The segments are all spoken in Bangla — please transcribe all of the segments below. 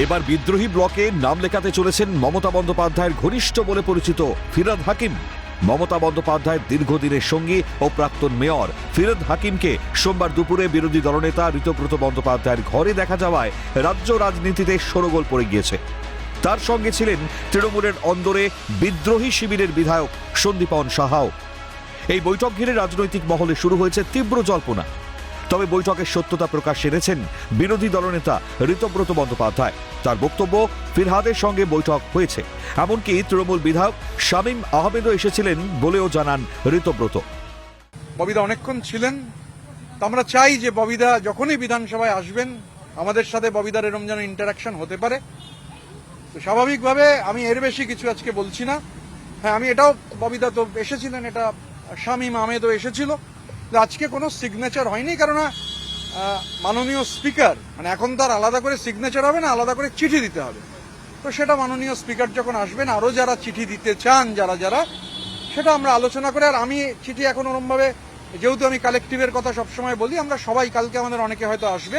এবার বিদ্রোহী ব্লকে নাম লেখাতে চলেছেন মমতা বন্দ্যোপাধ্যায়ের ঘনিষ্ঠ বলে পরিচিত ফিরহাদ হাকিম। মমতা বন্দ্যোপাধ্যায়ের দীর্ঘদিনের সঙ্গী ও প্রাক্তন মেয়র ফিরহাদ হাকিমকে সোমবার দুপুরে বিরোধী দলনেতা ঋতব্রত বন্দ্যোপাধ্যায়ের ঘরে দেখা যাওয়ায় রাজ্য রাজনীতিতে শোরগোল পড়ে গিয়েছে। তার সঙ্গে ছিলেন তৃণমূলের অন্দরে বিদ্রোহী শিবিরের বিধায়ক সন্দীপন সাহাও। এই বৈঠক ঘিরে রাজনৈতিক মহলে শুরু হয়েছে তীব্র জল্পনা। তবে বৈঠকের সত্যতা প্রকাশ সেরেছেন বিরোধী দলনেতা ঋতব্রত বন্দ্যোপাধ্যায়। তার বক্তব্য, ফিরহাদের সঙ্গে বৈঠক হয়েছে, এমনকি তৃণমূল বিধায়ক শামীম আহমেদও এসেছিলেন বলেও জানান ঋতব্রত। ববিদা অনেকক্ষণ ছিলেন, তো আমরা চাই যে ববিদা যখনই বিধানসভায় আসবেন আমাদের সাথে ববিদার এরকম যেন ইন্টারাকশন হতে পারে। তো স্বাভাবিকভাবে আমি এর বেশি কিছু আজকে বলছি না। হ্যাঁ, আমি এটাও, ববিদা তো এসেছিলেন, এটা শামীম আহমেদও এসেছিল। আজকে কোনো সিগনেচার হয়নি, কারণ মাননীয় স্পিকার, মানে এখন তার আলাদা করে সিগনেচার হবে না, আলাদা করে চিঠি দিতে হবে। তো সেটা মাননীয় স্পিকার যখন আসবেন, আরও যারা চিঠি দিতে চান যারা সেটা আমরা আলোচনা করে। আর আমি চিঠি এখন ওরমভাবে, যেহেতু আমি কালেকটিভের কথা সবসময় বলি, আমরা সবাই কালকে, আমাদের অনেকে হয়তো আসবে,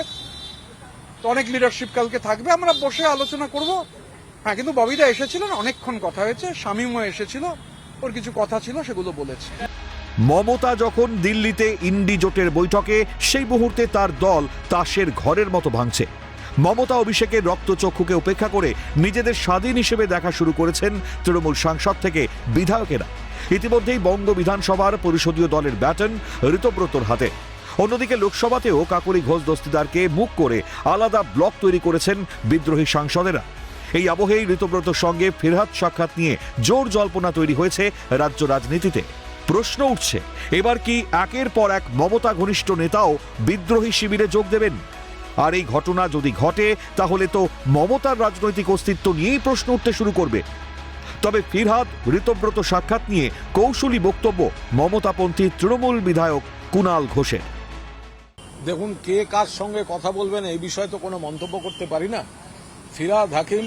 তো অনেক লিডারশিপ কালকে থাকবে, আমরা বসে আলোচনা করব। হ্যাঁ, কিন্তু ববিদা এসেছিলেন, অনেকক্ষণ কথা হয়েছে, শামীমও এসেছিল, ওর কিছু কথা ছিল, সেগুলো বলেছে। মমতা যখন দিল্লিতে ইন্ডি জোটের বৈঠকে, সেই মুহূর্তে তার দল তাসের ঘরের মতো ভাঙছে। মমতা অভিষেকের রক্তচক্ষুকে উপেক্ষা করে নিজেদের স্বাধীন হিসেবে দেখা শুরু করেছেন তৃণমূল সাংসদ থেকে বিধায়কেরা। ইতিমধ্যেই বঙ্গ বিধানসভার পরিষদীয় দলের ব্যাটন ঋতব্রতর হাতে। অন্যদিকে লোকসভাতেও কাকলি ঘোষ দস্তিদারকে মুখ করে আলাদা ব্লক তৈরি করেছেন বিদ্রোহী সাংসদেরা। এই আবহেই ঋতব্রতর সঙ্গে ফিরহাদ সাক্ষাৎ নিয়ে জোর জল্পনা তৈরি হয়েছে রাজ্য রাজনীতিতে। প্রশ্ন উঠছে, এবার কি একের পর এক মমতা ঘনিষ্ঠ নেতাও বিদ্রোহী শিবিরে যোগ দেবেন? আর এই ঘটনা যদি ঘটে, তাহলে তো মমতার রাজনৈতিক অস্তিত্ব নিয়েই প্রশ্ন উঠতে শুরু করবে। তবে ফিরহাদ ঋতব্রত সাক্ষাৎ নিয়ে কৌশলী বক্তব্য মমতাপন্থী তৃণমূল বিধায়ক কুণাল ঘোষের। দেখুন, কে কার সঙ্গে কথা বলবেন এই বিষয়ে তো কোনো মন্তব্য করতে পারি না। ফিরহাদ হাকিম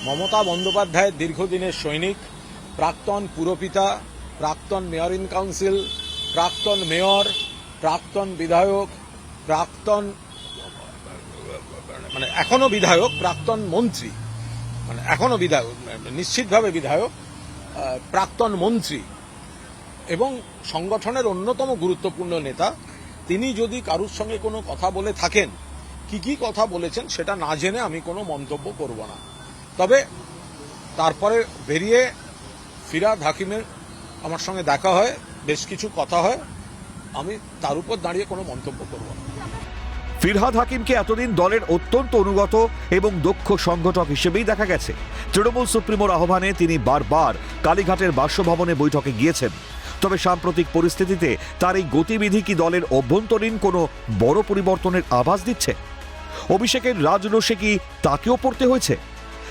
মমতা বন্দ্যোপাধ্যায়ের দীর্ঘদিনের সৈনিক, প্রাক্তন পুরপিতা, প্রাক্তন মেয়র ইন কাউন্সিল, প্রাক্তন মেয়র, প্রাক্তন বিধায়ক, প্রাক্তন মানে এখনো বিধায়ক, প্রাক্তন মন্ত্রী, মানে এখনো বিধায়ক, নিশ্চিতভাবে বিধায়ক, প্রাক্তন মন্ত্রী এবং সংগঠনের অন্যতম গুরুত্বপূর্ণ নেতা। তিনি যদি কারুর সঙ্গে কোনো কথা বলে থাকেন, কি কথা বলেছেন সেটা না জেনে আমি কোনো মন্তব্য করব না। তবে তারপরে বেরিয়ে ফিরহাদ হাকিমের আমার সঙ্গে দেখা হয়, বেশ কিছু কথা হয়, আমি তার উপর দাঁড়িয়ে কোনো মন্তব্য করব না। ফিরহাদ হাকিমকে এতদিন দলের অত্যন্ত অনুগত এবং দক্ষ সংগঠক হিসেবেই দেখা গেছে। তৃণমূল সুপ্রিমোর আহ্বানে তিনি বারবার কালীঘাটের বাসভবনে বৈঠকে গিয়েছেন। তবে সাম্প্রতিক পরিস্থিতিতে তার এই গতিবিধি কি দলের অভ্যন্তরীণ কোনো বড় পরিবর্তনের আভাস দিচ্ছে? অভিষেকের রাজরোষে কি তাকেও পড়তে হয়েছে?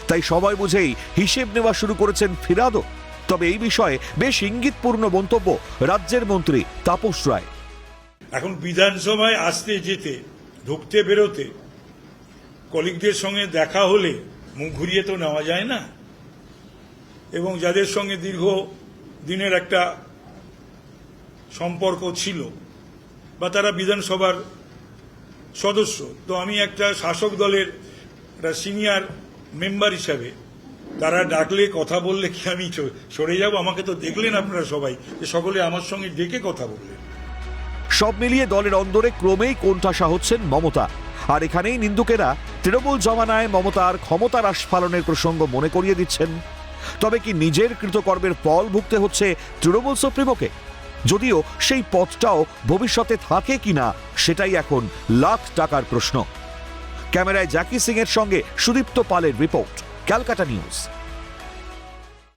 তাই সবাই বুঝেই হিসেব নেওয়া শুরু করেছেন ফিরহাদও। তবে এই বিষয়ে বেশ ইঙ্গিতপূর্ণ মন্তব্য রাজ্যের মন্ত্রী তাপস রায়। এখন বিধানসভায় আসতে যেতে, ঢুকতে বেরোতে, কলিগদের সঙ্গে দেখা হলে মুখ ঘুরিয়ে তো নেওয়া যায় না। এবং যাদের সঙ্গে দীর্ঘ দিনের একটা সম্পর্ক ছিল বা তারা বিধানসভার সদস্য, তো আমি একটা শাসক দলের একটা সিনিয়র মেম্বার হিসাবে তারা ডাকলে, কথা বললে কি আমি সরে যাব? আমাকে তো দেখলেন আপনারা সবাই, যে সকলে আমার সঙ্গে ডেকে কথা বললেন। সব মিলিয়ে দলের অন্দরে ক্রমেই কোণঠাসা হচ্ছেন মমতা। আর এখানেই নিন্দুকেরা তৃণমূল জমানায় মমতার ক্ষমতার আস্ফালনের প্রসঙ্গ মনে করিয়ে দিচ্ছেন। তবে কি নিজের কৃতকর্মের ফল ভুগতে হচ্ছে তৃণমূল সুপ্রিমোকে? যদিও সেই পথটাও ভবিষ্যতে থাকে কিনা সেটাই এখন লাখ টাকার প্রশ্ন। ক্যামেরায় জ্যাকি সিং এর সঙ্গে সুদীপ্ত পালের রিপোর্ট, ক্যালকাটা নিউজ।